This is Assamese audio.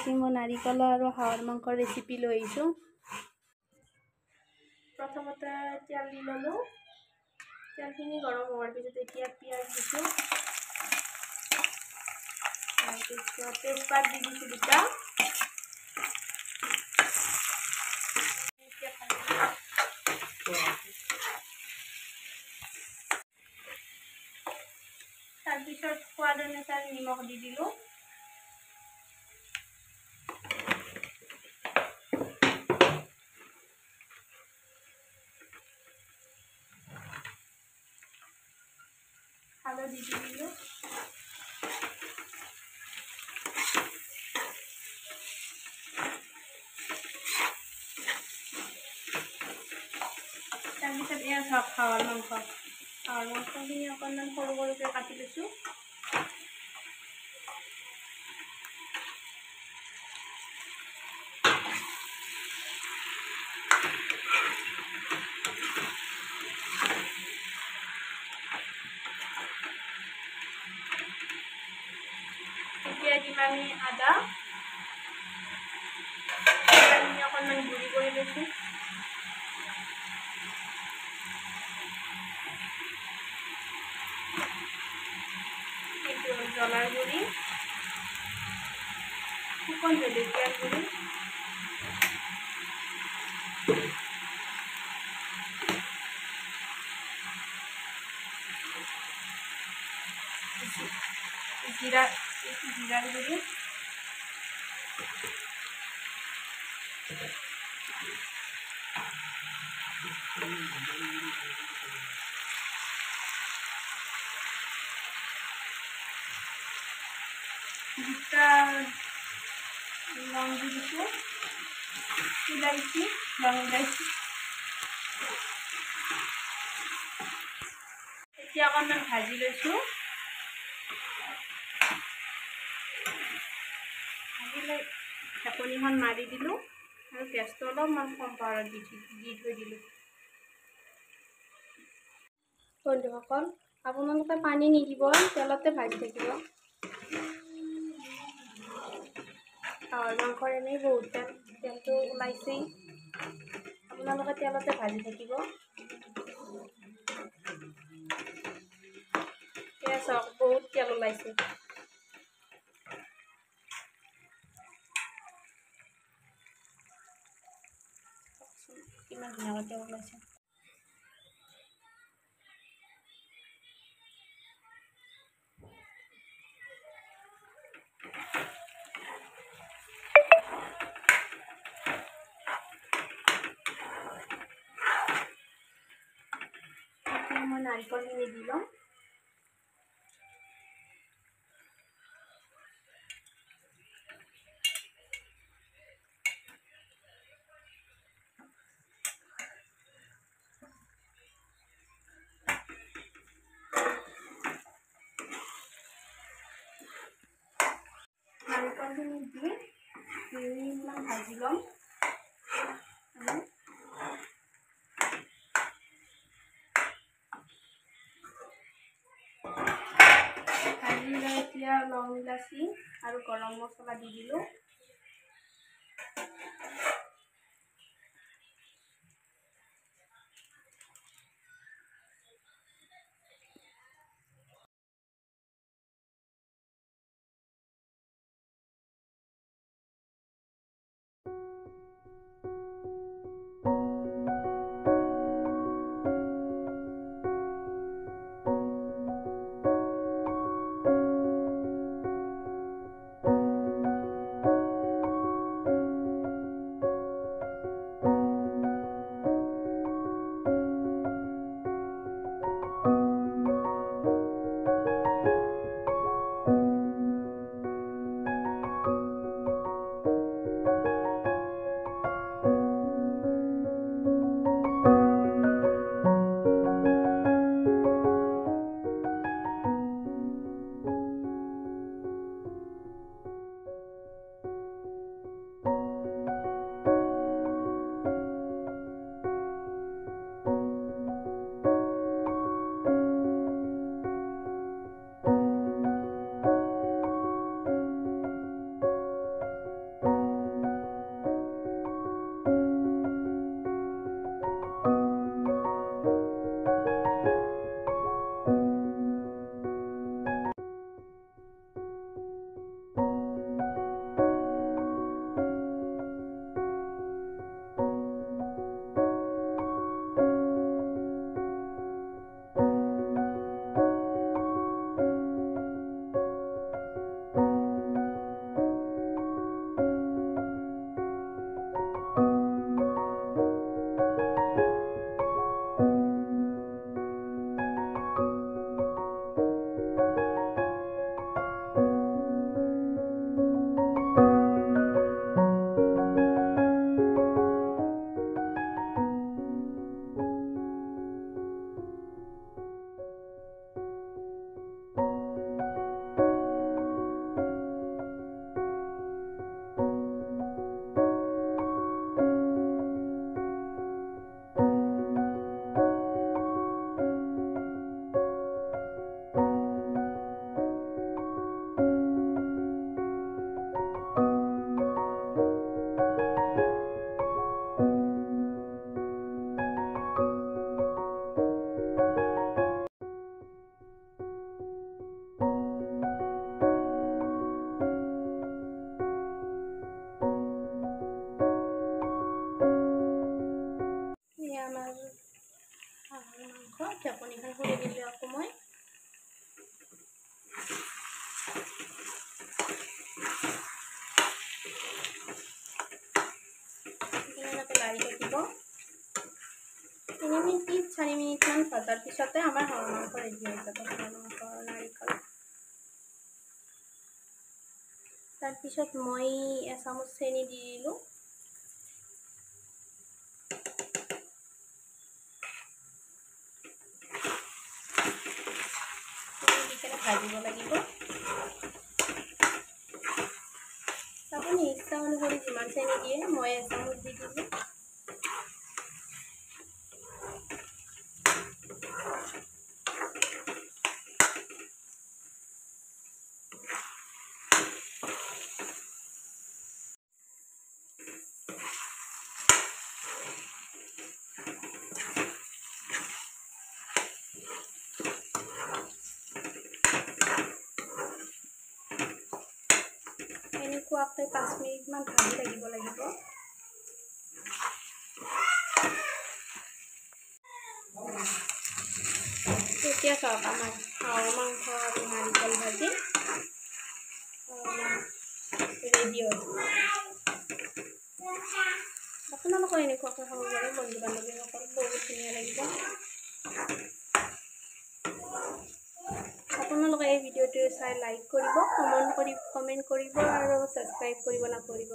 আজি মই নাৰিকল আৰু হাঁহৰ মাংসৰ ৰেচিপি লৈ আহিছোঁ। প্ৰথমতে তেল দি ল'লোঁ। তেলখিনি গৰম হোৱাৰ পিছত এতিয়া পিঁয়াজ দিছোঁ। তাৰপিছত তেজপাত দি দিছোঁ দুটা। তাৰপিছত সোৱাদ অনুসাৰে নিমখ দি দিলোঁ। হালধি দি দিলোঁ। তাৰপিছত এয়া চাওক হাঁহৰ মাংসখিনি অকণমান সৰু সৰুকৈ কাটি লৈছোঁ। এতিয়া দিম আমি আদা। আদাখিনি অকণমান গুড়ি কৰি লৈছোঁ। এইটো জ্বলাৰ গুড়ি, শুকান জলকীয়াৰ গুড়ি, জিৰাৰ গুড়ি, দুটা লং দি দিছোঁ, ইলাইচি, লং ইলাইচি। এতিয়া অকণমান ভাজি লৈছোঁ। ভাজি লৈ ঢাকনিখন মাৰি দিলোঁ আৰু গেছটো অলপমান কম পাৱাৰত দি থৈ দিলোঁ। বন্ধুসকল, আপোনালোকে পানী নিদিব, তেলতে ভাজি থাকিব। হাঁহৰ মাংসৰ এনেই বহুত তেলটো ওলাইছেই, আপোনালোকে তেলতে ভাজি থাকিব। এয়া চাওক, বহুত তেল ওলাইছে। কিমান ধুনীয়াকৈ তেল ওলাইছে। মই নাৰিকলখিনি দি লওঁ। নাৰিকলখিনি দি 2 মিনিটমান ভাজি ল'ম। ভাজি লৈ এতিয়া লং ইলাচি আৰু গৰম মছলা দি দিলোঁ। 4 মিনিটমান ভজাৰ পিছতে আমাৰ হাঁহৰ মাংস ৰেডি হৈ যাব। হাঁহৰ মাংস নাৰিকল। তাৰপিছত মই এচামুচ চেনি দি দিলোঁ। ভাজিব লাগিব। আপুনি ইচ্ছা অনুসৰি যিমান চেনি দিয়ে, মই এচামুচ দি দিলোঁ। এনেকুৱাকৈ 5 মিনিটমান ভাজি থাকিব লাগিব। এতিয়া চাওক আমাৰ হাঁহৰ মাংস আৰু নাৰিকল ভাজি ৰেডি হৈছে। আপোনালোকৰ এনেকুৱাকৈ খাব পাৰে, বন্ধু বান্ধৱীসকল বহুত ধুনীয়া লাগিব। আপোনালোকে এই ভিডিঅ'টো চাই লাইক কৰিব, কমেণ্ট কৰিব আৰু ছাবস্ক্ৰাইব কৰিব নাপাহৰিব।